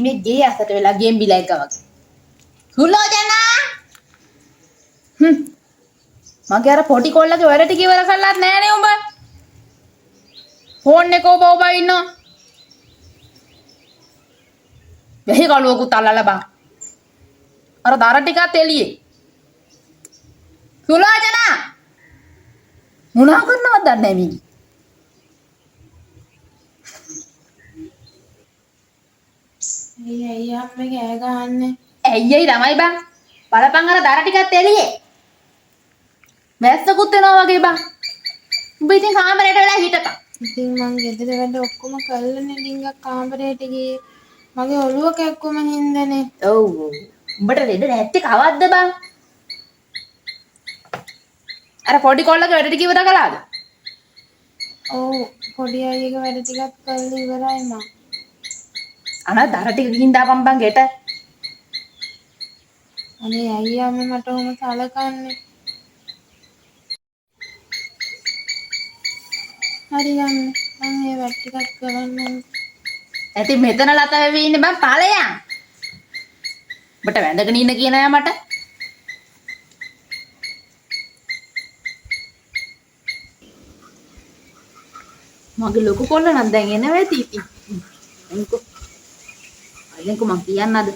මේ ගේ අසට වෙලා ගේම් බිලා එක වගේ. සුලෝචනා මගේ අර පොඩි කොල්ලගේ වැඩ ටික ඉවර කරලාත් නෑනේ උඹ. ෆෝන් එක ඔබ ඉන්නවා. වෙහි කලුවකුත් අල්ලලා බං. අර දර ටිකත් එළියේ. සුලෝචනා මොනවා කරනවද දන්නේ නැහැ මේ. අයියා අම්මේ කෑ ගහන්නේ. ඇයි තමයි බං. බලපන් අර දර ටිකත් එළියේ. වැස්සකුත් එනවා වගේ බං. උඹ ඉතින් කාමරේට වෙලා හිටපන්. ඉතින් මං ගෙදර වැඩ ඔක්කොම කළනේ ඩිංගක් කාමරේට ගියේ. මගේ ඔළුව කැක්කුම හින්දානේ. ඔව්. උඹට ලෙඩ නැත්තේ කවද්ද බං? අර පොඩි කොල්ලගේ වැඩ ටික ඉවර කළාද? ඔව් පොඩි අයියගේ වැඩ ටිකක් කරලා ඉවරයි මං. අනේ දර ටික ගිහින් දාපන් බං ගෙට. අනේ අයියා මට ඔහොම සලකන්නේ. හරි යන්න මම මේ වැඩ ටිකක් කරන්න. ඇති මෙතන ලත වෙවි ඉන්නේ බං ඵලයන්. ඔබට වැඳගෙන ඉන්න කියන අය මට. මගේ ලොකු කොල්ල නම් දැන් එනවා ඇති ඉතින්. එන්කෝ. අයියන්කෝ මං කියන්නද?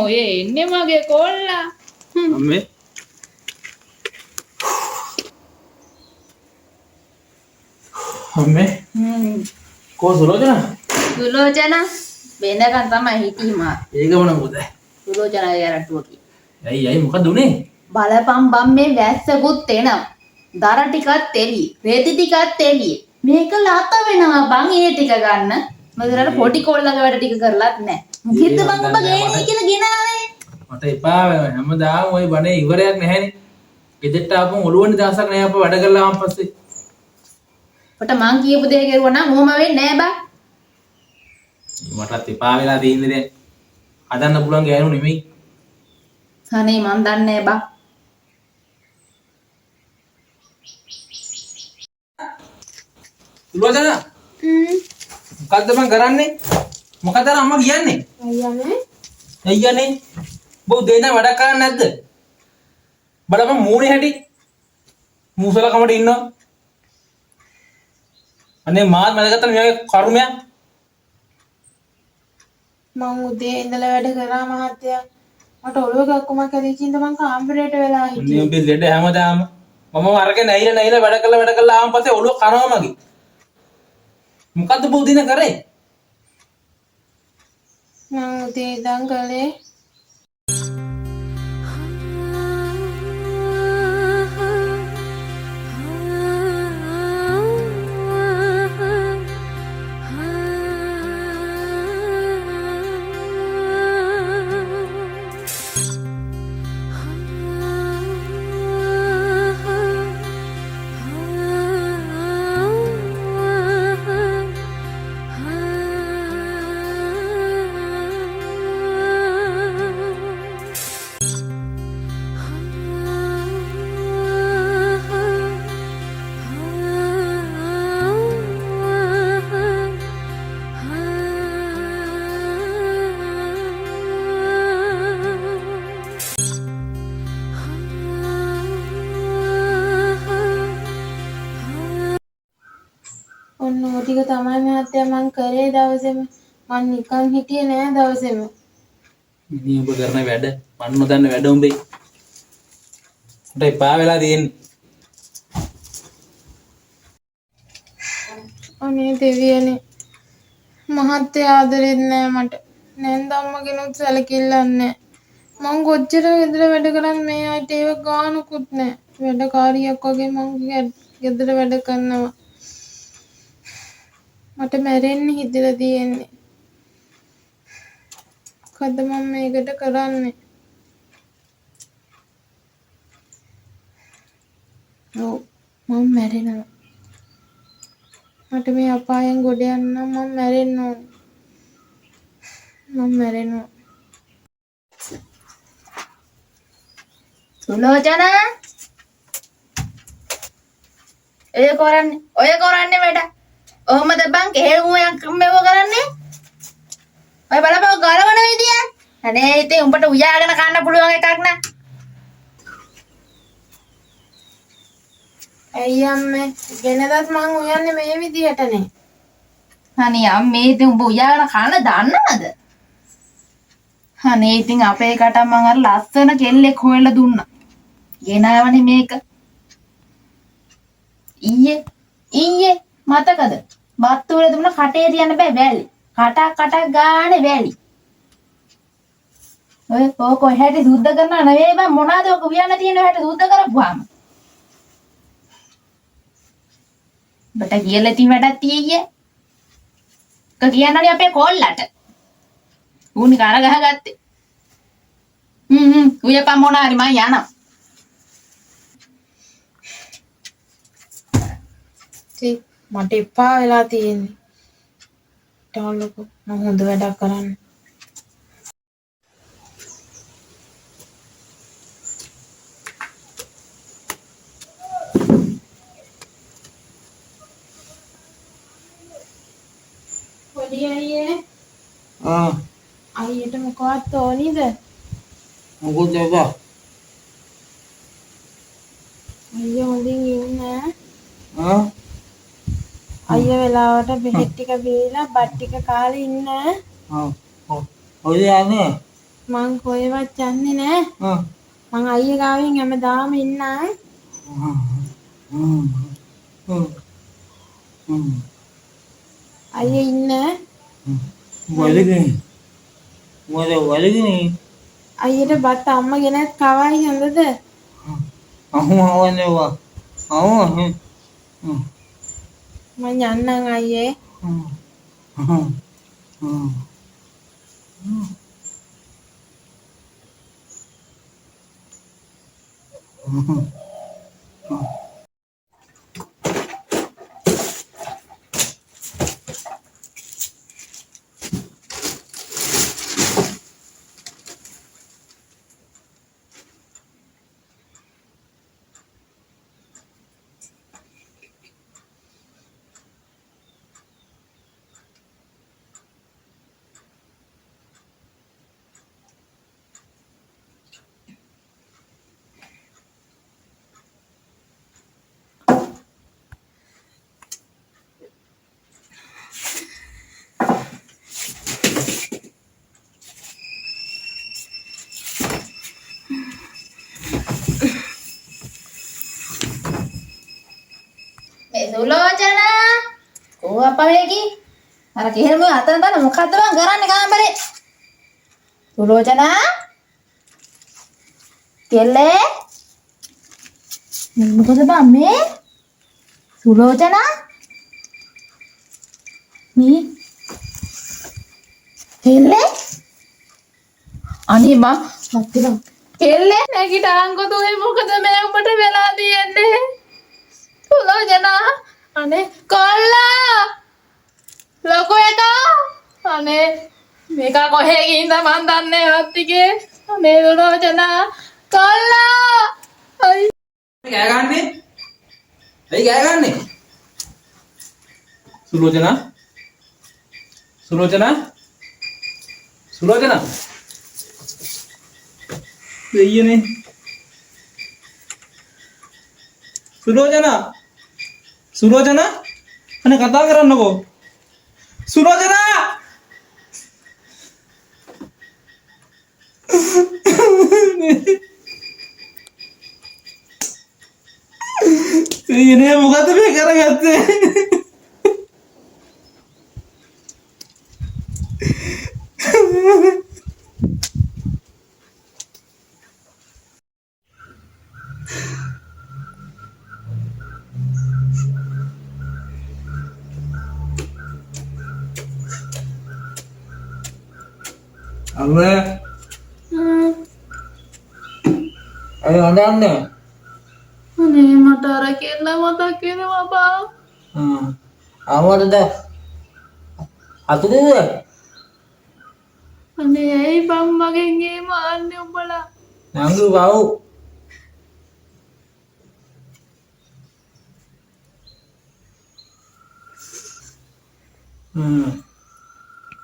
ඔය එන්නේ මගේ කොල්ලා. අම්මේ අම්මේ කෝ සුලෝචනා සුලෝචනා වෙනකන් තමයි හිටීමා. ඒක මොන මොකද? සුලෝචනා ගැරට්ටුව කි. ඇයි මොකද උනේ? බලපන් බම් මේ වැස්සකුත් එනවා. දර ටිකත් එළිය. රෙදි ටිකත් එළිය. මේක ලත වෙනවා බං ඒ ටික ගන්න. මදරට පොඩි කොල්ලගේ වැඩ ටික කරලත් නැහැ. මොකෙද්ද බං ඔබ ගේන්නේ කියලා ගෙනාවේ? මට එපා හැමදාම ওই බණේ ඉවරයක් නැහැනේ. ගෙදරට ආපම ඔළුවනේ දවසක් නැහැ අප වැඩ කරලා ආවන් පස්සේ. ඔට මං කියපු දේ කරුවා නම් ඔහොම වෙන්නේ නැහැ බං. මටත් එපා වෙලා තියෙන්නේ දැන්. හදන්න පුළුවන් ගෑනු නෙමෙයි. අනේ මන් දන්නේ නැහැ බං. සුලෝචනා මොකද්ද මං කරන්නේ? මොකද අර අම්මා කියන්නේ? අයියානේ අයියානේ බෝ දෙන්න වැඩ කරන්නේ නැද්ද? බලපන් මූණේ හැටි. මූසල කමට ඉන්නවා. අනේ මාත් මැදගත්තා මේ කර්මයක්. මං උදේ ඉඳලා වැඩ කරා මහත්තයා. මට ඔළුව කැක්කුමක් ඇදිච්චින්ද මං කාමරේට වෙලා හිටියේ. මේ උඹේ ලෙඩ හැමදාම මම අරගෙන නැහිලා වැඩ කළා ආවන් පස්සේ ඔළුව කනවා මගේ. මොකද්ද බෝ දින කරේ? මං උදේ ඉඳන් කළේ ඔන්න ඔය ටික තමයි මහත්තයා මං කරේ දවසේම. මං නිකන් හිටියේ නෑ දවසේම. ඉතින් ඔබ කරන වැඩ මන් නොදන්න වැඩ උඹේ. උඹට එපා වෙලා තියෙන්නේ. අනේ දෙවියනේ මහත්තයා ආදරෙත් නෑ මට. නැන්ද අම්මගෙනුත් සැලකිල්ලක් නෑ. මං කොච්චර ගෙදර වැඩ කරත් මේ අයට ඒව ගානුකුත් නෑ. වැඩකාරියක් වගේ මං ගෙදර වැඩ කරනවා. මට මැරෙන්න හිතලා තියෙන්නේ. මොකද මම මේකට කරන්නේ? ඔව් මම මැරෙනවා. මට මේ අපායෙන් ගොඩ යන්න නම් මම මැරෙන්න ඕන. මම මැරෙනවා. සුලෝචනා ඔය කරන්නේ වැඩ. ඔහොමද බං කෙහෙමුයක් මෙව කරන්නේ? ඔය බලපන් ගලවන විදිය. අනේ ඉතින් උඹට උයාගෙන කන්න පුළුවන් එකක් නෑ. ඇයි අම්මේ වෙනදත් මං උයන්නේ මේ විදිහටනේ. අනේ අම්මේ ඉතින් උඹ උයාගෙන කන්න දන්නවද? අනේ ඉතින් අපේ කට මං අර ලස්සන කෙල්ලෙක් හොයලා දුන්නා. ගෙනාවනේ මේක. ඊයේ මතකද? බත්තු වල දුන්න කටේ තියන්න බෑ වැලි. කටක් ගානේ වැලි. ඔය කොහෙට සුද්ධ කරනා නෙවෙයි බං මොනවාද ඔක වියන්න තියෙන හැට සුද්ධ කරපුවාම. බට කියලා තින් වැඩක් තියෙන්නේ. කියන්නනේ අපේ කොල්ලට. ඌනි කර ගහගත්තේ. උයපන් මොනාරි මං යනවා. මට එපා වෙලා තියෙන්නේ. ටාලුකෝ මම හොඳ වැඩක් කරන්න. පොඩි අයියේ අයියට මොකවත් ඕනිද? මොකද බා? අයියා හොඳින් ඉන්න. අයියා වෙලාවට බෙහෙත් ටික බීලා බත් ටික කාලා ඉන්න. ඔය යන්නේ මං කොහෙවත් යන්නේ නෑ. මං අයියා ගාවින් හැමදාම ඉන්නම්. අයියා ඉන්න. වලගිනේ අයියට බත් අම්මා ගෙනත් කවයි හොඳද? අහුවනවා. මං යන්නම් අයියේ. සුලෝචනා කො අපවේකි අර කෙහෙම අතන දාන මොකද්ද බං කරන්නේ කාමරේ සුලෝචනා කෙල්ලේ මොකද බං මේ සුලෝචනා මේ කෙල්ලේ අනේ බං මත්තිලා කෙල්ලේ නැගිටාංකො තුනේ මොකද මේ උඹට වෙලා තියෙන්නේ සුලෝචනා අනේ කොල්ලා ලොකු එකා අනේ මේක කොහේ ගින්ද මන් දන්නේ අත්තිගේ අනේ සුලෝචනා කොල්ලා අයි ගෑ ගන්නේ ඇයි ගෑ ගන්නේ සුලෝචනා දෙයියනේ සුලෝචනා අනේ කතා කරන්නකෝ සුලෝචනා දෙයියනේ මොකද මේ කරගත්තේ අම්මේ අය හඳන්නේ අනේ මට අර කෙල්ල මතක් වෙනවා බා ආවද අතුරුද අනේ ඇයි බං මගෙන් ඒ මාන්නේ උඹලා නංගු බව්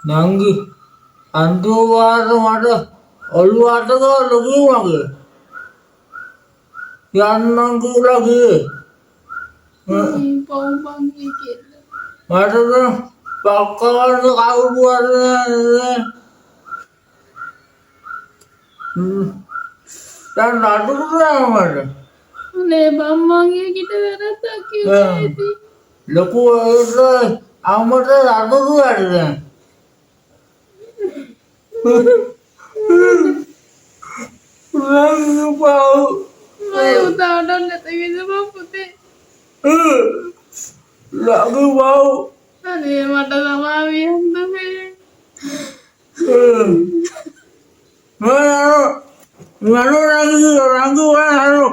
නංගි අන්තිමවාර මට ඔළුව අත ගාලා කිව්වා යන්නම් කියලා කිව්වේ. පව් බං ඒකෙල්ල. මට දැන් පක්කවන්න කවුරු හරි නැහැ. දැන් නඩුරා මට. අනේ බං මං ඒකිට වැරද්දක් කිව්වා ඇති. ලොකු ඒක අම්මට නඩුරු වැඩ දැන්. මම උදාට නැත කිව්වා පුතේ. ලඟු බව අනේ මට සමාවියන්න බෑ. මම නඩු නඩු